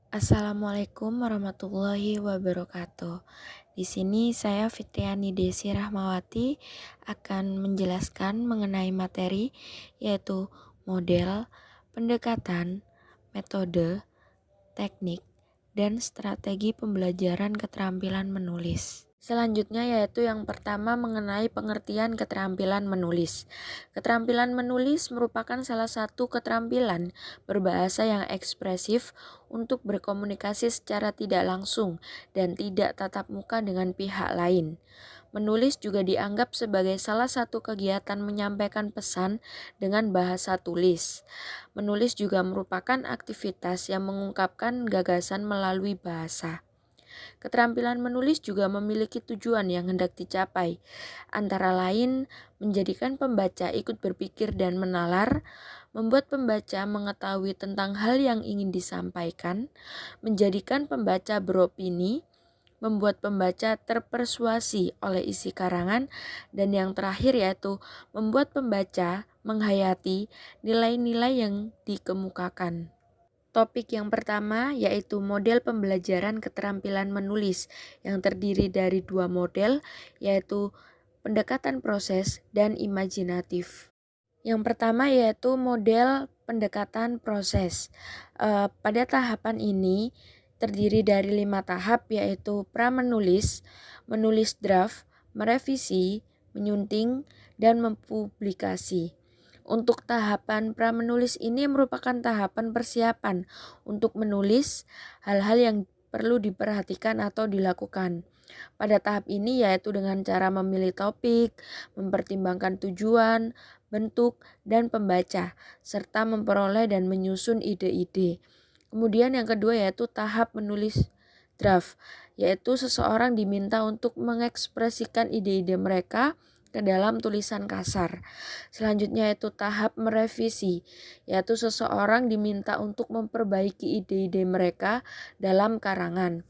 Assalamualaikum warahmatullahi wabarakatuh. Di sini saya Fitriani Desi Rahmawati akan menjelaskan mengenai materi yaitu model, pendekatan, metode, teknik, dan strategi pembelajaran keterampilan menulis. Selanjutnya yaitu yang pertama mengenai pengertian keterampilan menulis. Keterampilan menulis merupakan salah satu keterampilan berbahasa yang ekspresif untuk berkomunikasi secara tidak langsung dan tidak tatap muka dengan pihak lain. Menulis juga dianggap sebagai salah satu kegiatan menyampaikan pesan dengan bahasa tulis. Menulis juga merupakan aktivitas yang mengungkapkan gagasan melalui bahasa. Keterampilan menulis juga memiliki tujuan yang hendak dicapai, antara lain menjadikan pembaca ikut berpikir dan menalar, membuat pembaca mengetahui tentang hal yang ingin disampaikan, menjadikan pembaca beropini, membuat pembaca terpersuasi oleh isi karangan, dan yang terakhir yaitu membuat pembaca menghayati nilai-nilai yang dikemukakan. Topik yang pertama yaitu model pembelajaran keterampilan menulis yang terdiri dari dua model yaitu pendekatan proses dan imajinatif. Yang pertama yaitu model pendekatan proses. Pada tahapan ini terdiri dari 5 tahap yaitu pra-menulis, menulis draft, merevisi, menyunting, dan mempublikasi. Untuk tahapan pra-menulis ini merupakan tahapan persiapan untuk menulis hal-hal yang perlu diperhatikan atau dilakukan. Pada tahap ini yaitu dengan cara memilih topik, mempertimbangkan tujuan, bentuk, dan pembaca, serta memperoleh dan menyusun ide-ide. Kemudian yang kedua yaitu tahap menulis draft, yaitu seseorang diminta untuk mengekspresikan ide-ide mereka ke dalam tulisan kasar. Selanjutnya yaitu tahap merevisi, yaitu seseorang diminta untuk memperbaiki ide-ide mereka dalam karangan.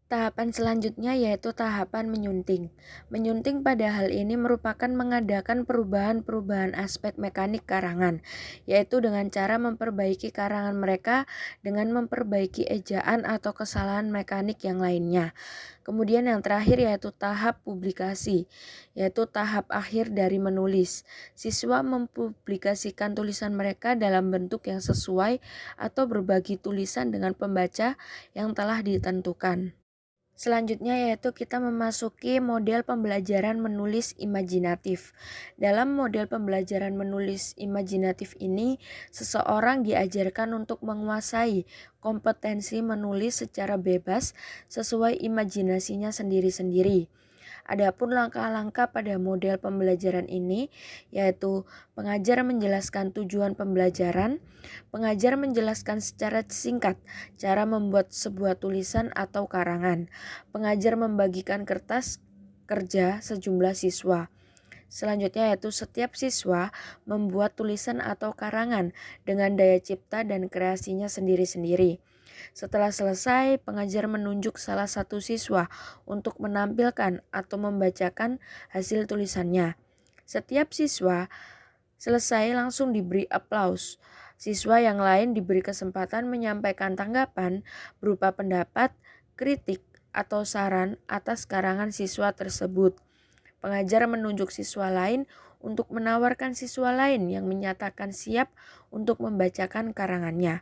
Tahapan selanjutnya yaitu tahapan menyunting. Menyunting pada hal ini merupakan mengadakan perubahan-perubahan aspek mekanik karangan, yaitu dengan cara memperbaiki karangan mereka dengan memperbaiki ejaan atau kesalahan mekanik yang lainnya. Kemudian yang terakhir yaitu tahap publikasi, yaitu tahap akhir dari menulis. Siswa mempublikasikan tulisan mereka dalam bentuk yang sesuai atau berbagi tulisan dengan pembaca yang telah ditentukan. Selanjutnya yaitu kita memasuki model pembelajaran menulis imajinatif. Dalam model pembelajaran menulis imajinatif ini, seseorang diajarkan untuk menguasai kompetensi menulis secara bebas sesuai imajinasinya sendiri-sendiri. Adapun langkah-langkah pada model pembelajaran ini yaitu pengajar menjelaskan tujuan pembelajaran, pengajar menjelaskan secara singkat cara membuat sebuah tulisan atau karangan, pengajar membagikan kertas kerja sejumlah siswa. Selanjutnya yaitu setiap siswa membuat tulisan atau karangan dengan daya cipta dan kreasinya sendiri-sendiri. Setelah selesai, pengajar menunjuk salah satu siswa untuk menampilkan atau membacakan hasil tulisannya. Setiap siswa selesai langsung diberi aplaus. Siswa yang lain diberi kesempatan menyampaikan tanggapan berupa pendapat, kritik, atau saran atas karangan siswa tersebut. Pengajar menunjuk siswa lain untuk menawarkan siswa lain yang menyatakan siap untuk membacakan karangannya.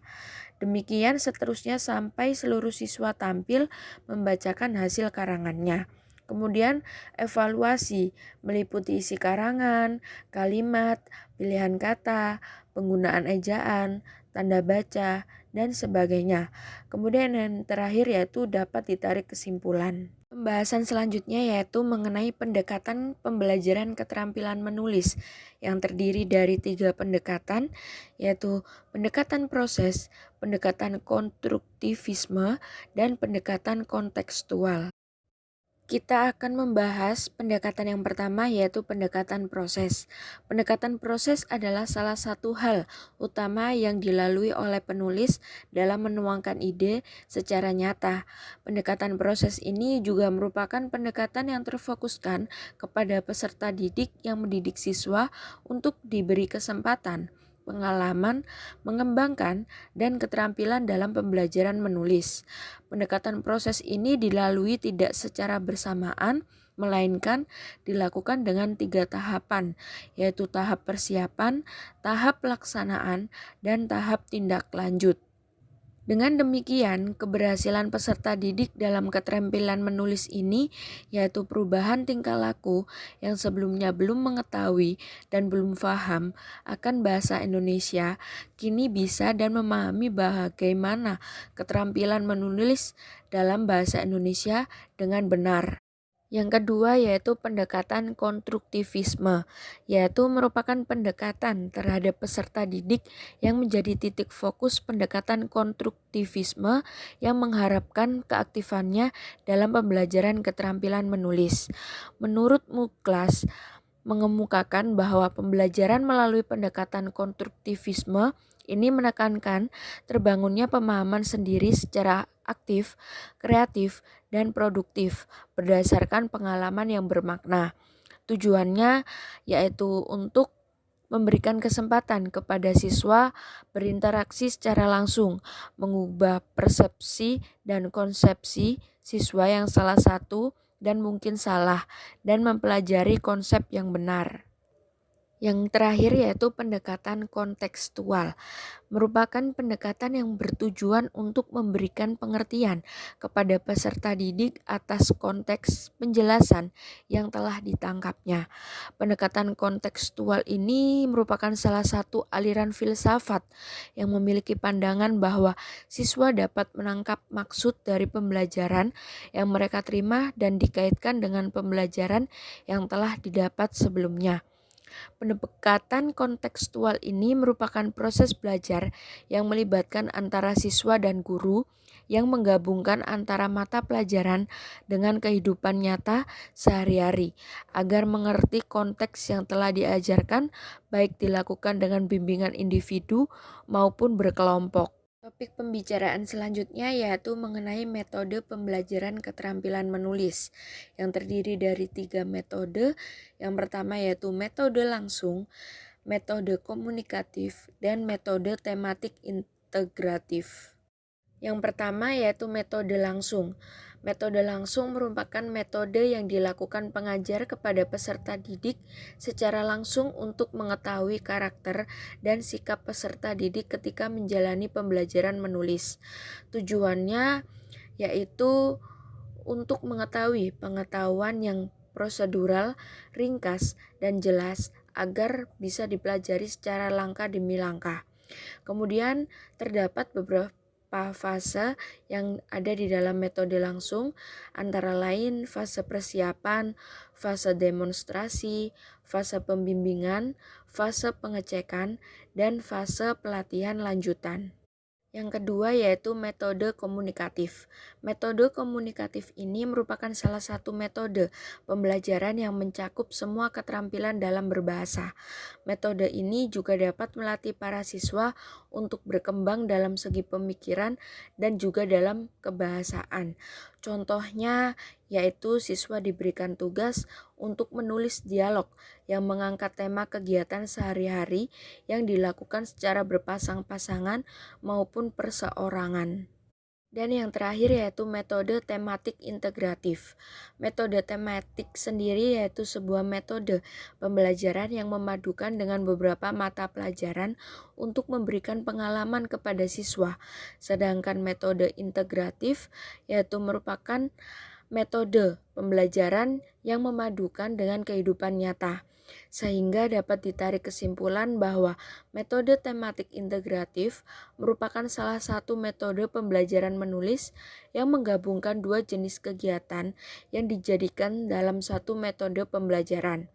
Demikian seterusnya sampai seluruh siswa tampil membacakan hasil karangannya. Kemudian evaluasi meliputi isi karangan, kalimat, pilihan kata, penggunaan ejaan, tanda baca, dan sebagainya. Kemudian yang terakhir yaitu dapat ditarik kesimpulan. Pembahasan selanjutnya yaitu mengenai pendekatan pembelajaran keterampilan menulis yang terdiri dari 3 pendekatan yaitu pendekatan proses, pendekatan konstruktivisme, dan pendekatan kontekstual. Kita akan membahas pendekatan yang pertama yaitu pendekatan proses. Pendekatan proses adalah salah satu hal utama yang dilalui oleh penulis dalam menuangkan ide secara nyata. Pendekatan proses ini juga merupakan pendekatan yang terfokuskan kepada peserta didik yang mendidik siswa untuk diberi kesempatan pengalaman, mengembangkan, dan keterampilan dalam pembelajaran menulis. Pendekatan proses ini dilalui tidak secara bersamaan, melainkan dilakukan dengan 3 tahapan, yaitu tahap persiapan, tahap pelaksanaan, dan tahap tindak lanjut. Dengan demikian, keberhasilan peserta didik dalam keterampilan menulis ini yaitu perubahan tingkah laku yang sebelumnya belum mengetahui dan belum paham akan bahasa Indonesia, kini bisa dan memahami bagaimana keterampilan menulis dalam bahasa Indonesia dengan benar. Yang kedua yaitu pendekatan konstruktivisme, yaitu merupakan pendekatan terhadap peserta didik yang menjadi titik fokus pendekatan konstruktivisme yang mengharapkan keaktifannya dalam pembelajaran keterampilan menulis. Menurut Muklas, mengemukakan bahwa pembelajaran melalui pendekatan konstruktivisme ini menekankan terbangunnya pemahaman sendiri secara aktif, kreatif, dan produktif berdasarkan pengalaman yang bermakna. Tujuannya yaitu untuk memberikan kesempatan kepada siswa berinteraksi secara langsung, mengubah persepsi dan konsepsi siswa yang salah satu dan mungkin salah, dan mempelajari konsep yang benar. Yang terakhir yaitu pendekatan kontekstual, merupakan pendekatan yang bertujuan untuk memberikan pengertian kepada peserta didik atas konteks penjelasan yang telah ditangkapnya. Pendekatan kontekstual ini merupakan salah satu aliran filsafat yang memiliki pandangan bahwa siswa dapat menangkap maksud dari pembelajaran yang mereka terima dan dikaitkan dengan pembelajaran yang telah didapat sebelumnya. Pendekatan kontekstual ini merupakan proses belajar yang melibatkan antara siswa dan guru, yang menggabungkan antara mata pelajaran dengan kehidupan nyata sehari-hari, agar mengerti konteks yang telah diajarkan, baik dilakukan dengan bimbingan individu maupun berkelompok. Topik pembicaraan selanjutnya yaitu mengenai metode pembelajaran keterampilan menulis yang terdiri dari 3 metode. Yang pertama yaitu metode langsung, metode komunikatif, dan metode tematik integratif. Yang pertama yaitu metode langsung. Metode langsung merupakan metode yang dilakukan pengajar kepada peserta didik secara langsung untuk mengetahui karakter dan sikap peserta didik ketika menjalani pembelajaran menulis. Tujuannya yaitu untuk mengetahui pengetahuan yang prosedural, ringkas, dan jelas agar bisa dipelajari secara langkah demi langkah. Kemudian terdapat beberapa fase yang ada di dalam metode langsung, antara lain fase persiapan, fase demonstrasi, fase pembimbingan, fase pengecekan, dan fase pelatihan lanjutan. Yang kedua yaitu metode komunikatif. Metode komunikatif ini merupakan salah satu metode pembelajaran yang mencakup semua keterampilan dalam berbahasa. Metode ini juga dapat melatih para siswa untuk berkembang dalam segi pemikiran dan juga dalam kebahasaan. Contohnya yaitu siswa diberikan tugas untuk menulis dialog yang mengangkat tema kegiatan sehari-hari yang dilakukan secara berpasang-pasangan maupun perseorangan. Dan yang terakhir yaitu metode tematik integratif. Metode tematik sendiri yaitu sebuah metode pembelajaran yang memadukan dengan beberapa mata pelajaran untuk memberikan pengalaman kepada siswa. Sedangkan metode integratif yaitu merupakan metode pembelajaran yang memadukan dengan kehidupan nyata, sehingga dapat ditarik kesimpulan bahwa metode tematik integratif merupakan salah satu metode pembelajaran menulis yang menggabungkan 2 jenis kegiatan yang dijadikan dalam satu metode pembelajaran.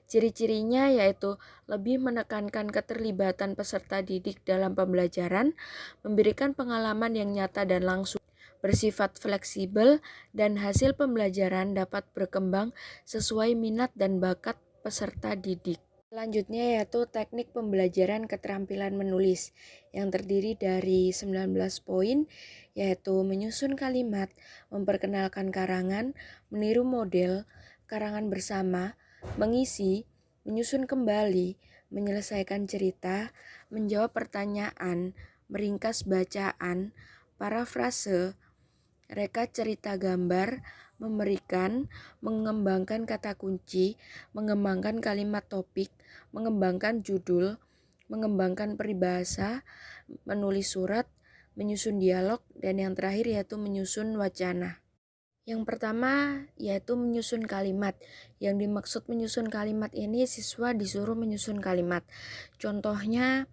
Ciri-cirinya yaitu lebih menekankan keterlibatan peserta didik dalam pembelajaran, memberikan pengalaman yang nyata dan langsung, bersifat fleksibel, dan hasil pembelajaran dapat berkembang sesuai minat dan bakat peserta didik. Selanjutnya yaitu teknik pembelajaran keterampilan menulis yang terdiri dari 19 poin, yaitu menyusun kalimat, memperkenalkan karangan, meniru model, karangan bersama, mengisi, menyusun kembali, menyelesaikan cerita, menjawab pertanyaan, meringkas bacaan, parafrase, reka cerita gambar, memberikan, mengembangkan kata kunci, mengembangkan kalimat topik, mengembangkan judul, mengembangkan peribahasa, menulis surat, menyusun dialog, dan yang terakhir yaitu menyusun wacana. Yang pertama yaitu menyusun kalimat. Yang dimaksud menyusun kalimat ini siswa disuruh menyusun kalimat. Contohnya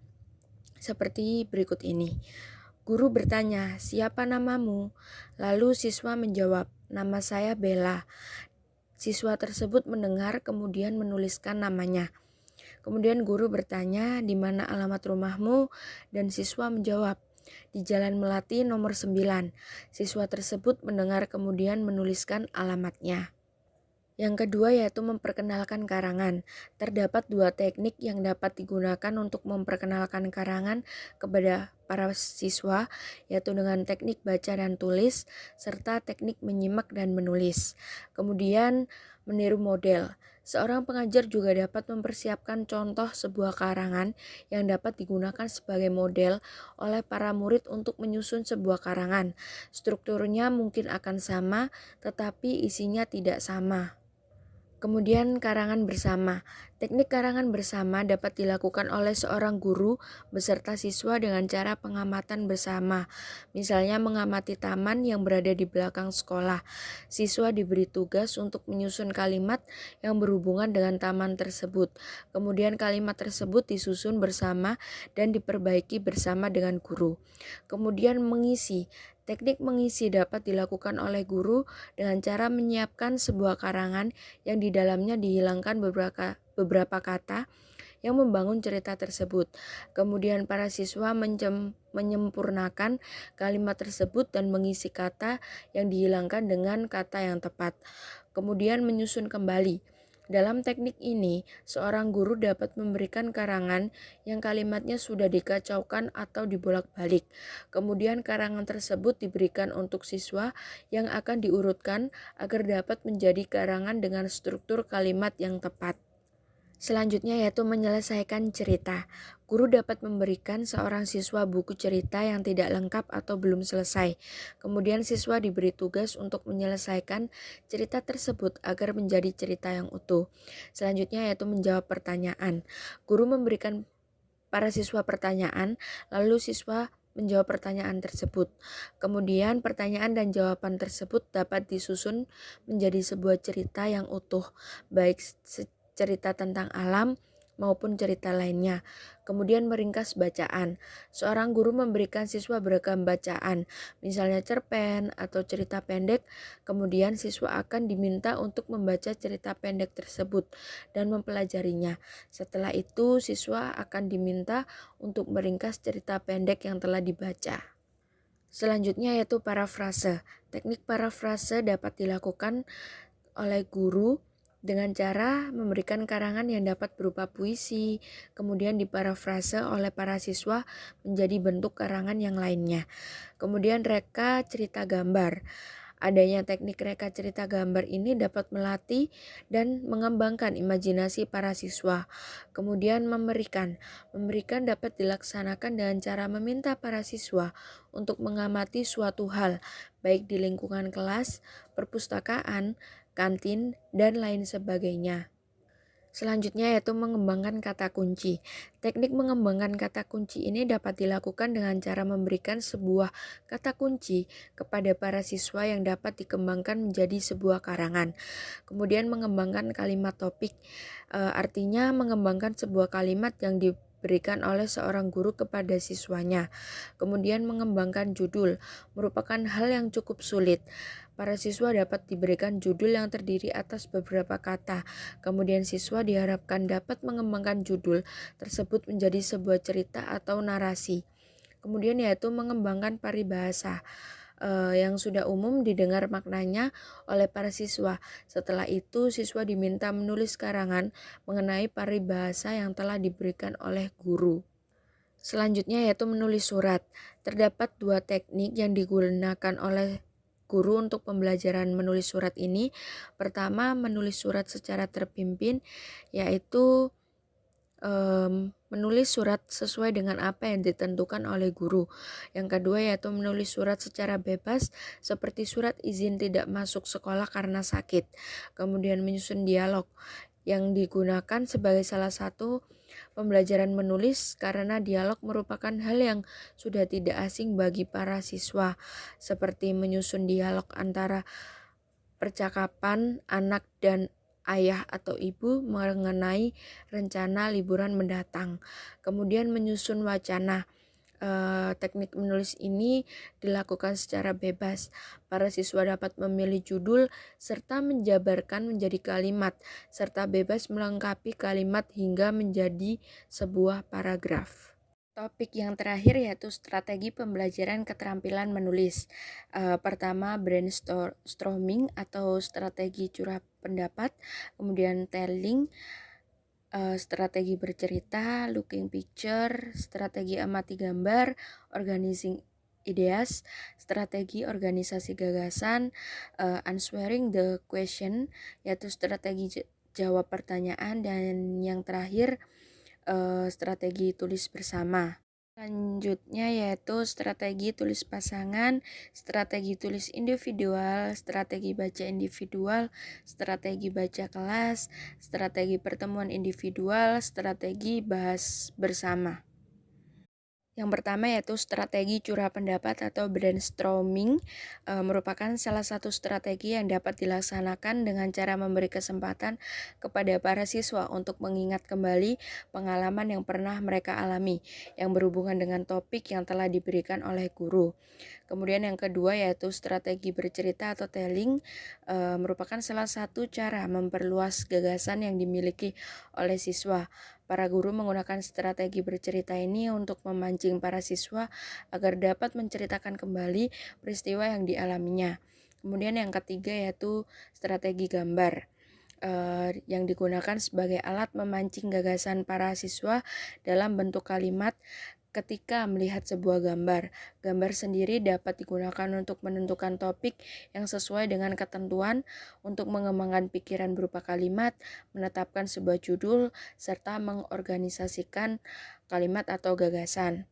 seperti berikut ini. Guru bertanya, "Siapa namamu?" Lalu siswa menjawab, "Nama saya Bella." Siswa tersebut mendengar kemudian menuliskan namanya. Kemudian guru bertanya, "Di mana alamat rumahmu?" Dan siswa menjawab, "Di Jalan Melati nomor 9. Siswa tersebut mendengar kemudian menuliskan alamatnya. Yang kedua yaitu memperkenalkan karangan. Terdapat dua teknik yang dapat digunakan untuk memperkenalkan karangan kepada para siswa, yaitu dengan teknik baca dan tulis, serta teknik menyimak dan menulis. Kemudian meniru model. Seorang pengajar juga dapat mempersiapkan contoh sebuah karangan yang dapat digunakan sebagai model oleh para murid untuk menyusun sebuah karangan. Strukturnya mungkin akan sama, tetapi isinya tidak sama. Kemudian karangan bersama. Teknik karangan bersama dapat dilakukan oleh seorang guru beserta siswa dengan cara pengamatan bersama. Misalnya mengamati taman yang berada di belakang sekolah. Siswa diberi tugas untuk menyusun kalimat yang berhubungan dengan taman tersebut. Kemudian kalimat tersebut disusun bersama dan diperbaiki bersama dengan guru. Kemudian mengisi. Teknik mengisi dapat dilakukan oleh guru dengan cara menyiapkan sebuah karangan yang di dalamnya dihilangkan beberapa kata yang membangun cerita tersebut. Kemudian para siswa menyempurnakan kalimat tersebut dan mengisi kata yang dihilangkan dengan kata yang tepat. Kemudian menyusun kembali. Dalam teknik ini, seorang guru dapat memberikan karangan yang kalimatnya sudah dikacaukan atau dibolak-balik. Kemudian karangan tersebut diberikan untuk siswa yang akan diurutkan agar dapat menjadi karangan dengan struktur kalimat yang tepat. Selanjutnya yaitu menyelesaikan cerita. Guru dapat memberikan seorang siswa buku cerita yang tidak lengkap atau belum selesai. Kemudian siswa diberi tugas untuk menyelesaikan cerita tersebut agar menjadi cerita yang utuh. Selanjutnya yaitu menjawab pertanyaan. Guru memberikan para siswa pertanyaan, lalu siswa menjawab pertanyaan tersebut. Kemudian pertanyaan dan jawaban tersebut dapat disusun menjadi sebuah cerita yang utuh, baik cerita tentang alam maupun cerita lainnya. Kemudian meringkas bacaan. Seorang guru memberikan siswa beragam bacaan, misalnya cerpen atau cerita pendek. Kemudian siswa akan diminta untuk membaca cerita pendek tersebut dan mempelajarinya. Setelah itu siswa akan diminta untuk meringkas cerita pendek yang telah dibaca. Selanjutnya yaitu parafrase. Teknik parafrase dapat dilakukan oleh guru dengan cara memberikan karangan yang dapat berupa puisi, kemudian diparafrase oleh para siswa menjadi bentuk karangan yang lainnya. Kemudian reka cerita gambar. Adanya teknik reka cerita gambar ini dapat melatih dan mengembangkan imajinasi para siswa. Kemudian memberikan dapat dilaksanakan dengan cara meminta para siswa untuk mengamati suatu hal, baik di lingkungan kelas, perpustakaan, kantin, dan lain sebagainya. Selanjutnya yaitu mengembangkan kata kunci. Teknik mengembangkan kata kunci ini dapat dilakukan dengan cara memberikan sebuah kata kunci kepada para siswa yang dapat dikembangkan menjadi sebuah karangan. Kemudian mengembangkan kalimat topik, artinya mengembangkan sebuah kalimat yang diberikan oleh seorang guru kepada siswanya. Kemudian mengembangkan judul, merupakan hal yang cukup sulit. Para siswa dapat diberikan judul yang terdiri atas beberapa kata. Kemudian siswa diharapkan dapat mengembangkan judul tersebut menjadi sebuah cerita atau narasi. Kemudian yaitu mengembangkan paribahasa yang sudah umum didengar maknanya oleh para siswa. Setelah itu siswa diminta menulis karangan mengenai paribahasa yang telah diberikan oleh guru. Selanjutnya yaitu menulis surat. Terdapat dua teknik yang digunakan oleh guru untuk pembelajaran menulis surat ini. Pertama, menulis surat secara terpimpin, yaitu Menulis surat sesuai dengan apa yang ditentukan oleh guru. Yang kedua yaitu menulis surat secara bebas seperti surat izin tidak masuk sekolah karena sakit. Kemudian menyusun dialog yang digunakan sebagai salah satu pembelajaran menulis karena dialog merupakan hal yang sudah tidak asing bagi para siswa, seperti menyusun dialog antara percakapan anak dan ayah atau ibu mengenai rencana liburan mendatang. Kemudian menyusun wacana. Teknik menulis ini dilakukan secara bebas. Para siswa dapat memilih judul serta menjabarkan menjadi kalimat, serta bebas melengkapi kalimat hingga menjadi sebuah paragraf. Topik yang terakhir yaitu strategi pembelajaran keterampilan menulis. Pertama brainstorming atau strategi curah pendapat, kemudian telling, strategi bercerita, looking picture, strategi amati gambar, organizing ideas, strategi organisasi gagasan, answering the question yaitu strategi jawab pertanyaan, dan yang terakhir strategi tulis bersama. Selanjutnya yaitu strategi tulis pasangan, strategi tulis individual, strategi baca individual, strategi baca kelas, strategi pertemuan individual, strategi bahas bersama. Yang pertama yaitu strategi curah pendapat atau brainstorming, merupakan salah satu strategi yang dapat dilaksanakan dengan cara memberi kesempatan kepada para siswa untuk mengingat kembali pengalaman yang pernah mereka alami yang berhubungan dengan topik yang telah diberikan oleh guru. Kemudian yang kedua yaitu strategi bercerita atau telling, merupakan salah satu cara memperluas gagasan yang dimiliki oleh siswa. Para guru menggunakan strategi bercerita ini untuk memancing para siswa agar dapat menceritakan kembali peristiwa yang dialaminya. Kemudian yang ketiga yaitu strategi gambar, yang digunakan sebagai alat memancing gagasan para siswa dalam bentuk kalimat. Ketika melihat sebuah gambar, gambar sendiri dapat digunakan untuk menentukan topik yang sesuai dengan ketentuan, untuk mengembangkan pikiran berupa kalimat, menetapkan sebuah judul, serta mengorganisasikan kalimat atau gagasan.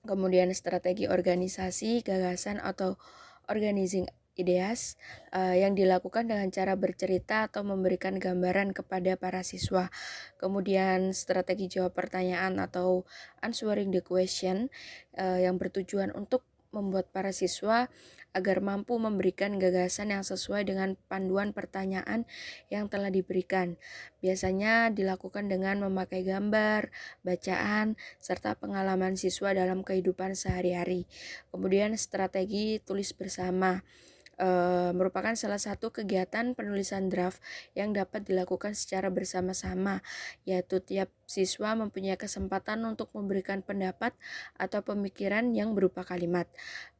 Kemudian strategi organisasi gagasan atau organizing ideas, yang dilakukan dengan cara bercerita atau memberikan gambaran kepada para siswa. Kemudian strategi jawab pertanyaan atau answering the question, yang bertujuan untuk membuat para siswa agar mampu memberikan gagasan yang sesuai dengan panduan pertanyaan yang telah diberikan. Biasanya dilakukan dengan memakai gambar, bacaan, serta pengalaman siswa dalam kehidupan sehari-hari. Kemudian strategi tulis bersama, merupakan salah satu kegiatan penulisan draft yang dapat dilakukan secara bersama-sama, yaitu tiap siswa mempunyai kesempatan untuk memberikan pendapat atau pemikiran yang berupa kalimat.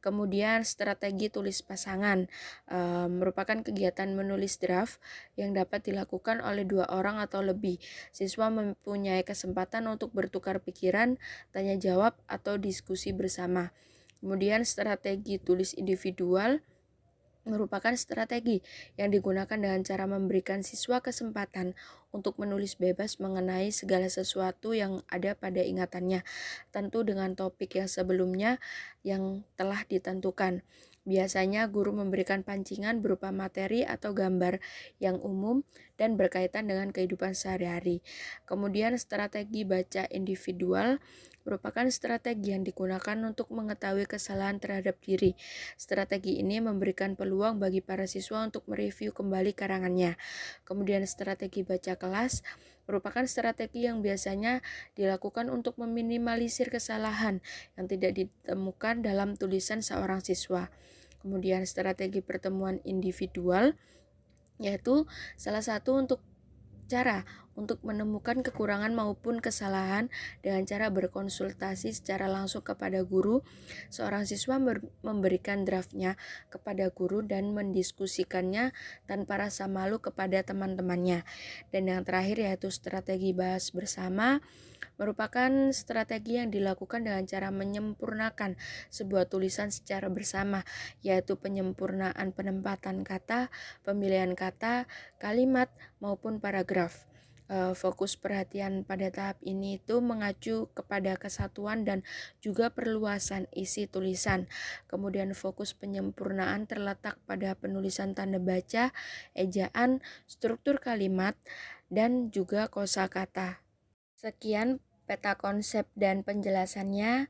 Kemudian strategi tulis pasangan, merupakan kegiatan menulis draft yang dapat dilakukan oleh 2 orang atau lebih. Siswa mempunyai kesempatan untuk bertukar pikiran, tanya jawab, atau diskusi bersama. Kemudian strategi tulis individual merupakan strategi yang digunakan dengan cara memberikan siswa kesempatan untuk menulis bebas mengenai segala sesuatu yang ada pada ingatannya, tentu dengan topik yang sebelumnya yang telah ditentukan. Biasanya guru memberikan pancingan berupa materi atau gambar yang umum dan berkaitan dengan kehidupan sehari-hari. Kemudian strategi baca individual merupakan strategi yang digunakan untuk mengetahui kesalahan terhadap diri. Strategi ini memberikan peluang bagi para siswa untuk mereview kembali karangannya. Kemudian strategi baca kelas merupakan strategi yang biasanya dilakukan untuk meminimalisir kesalahan yang tidak ditemukan dalam tulisan seorang siswa. Kemudian strategi pertemuan individual yaitu salah satu cara untuk menemukan kekurangan maupun kesalahan dengan cara berkonsultasi secara langsung kepada guru. Seorang siswa memberikan draftnya kepada guru dan mendiskusikannya tanpa rasa malu kepada teman-temannya. Dan yang terakhir yaitu strategi bahas bersama, merupakan strategi yang dilakukan dengan cara menyempurnakan sebuah tulisan secara bersama, yaitu penyempurnaan penempatan kata, pemilihan kata, kalimat, maupun paragraf. Fokus perhatian pada tahap ini itu mengacu kepada kesatuan dan juga perluasan isi tulisan. Kemudian fokus penyempurnaan terletak pada penulisan tanda baca, ejaan, struktur kalimat, dan juga kosakata. Sekian peta konsep dan penjelasannya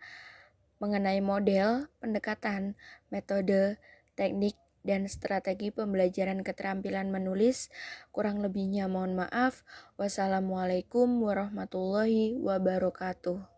mengenai model, pendekatan, metode, teknik, dan strategi pembelajaran keterampilan menulis. Kurang lebihnya mohon maaf. Wassalamualaikum warahmatullahi wabarakatuh.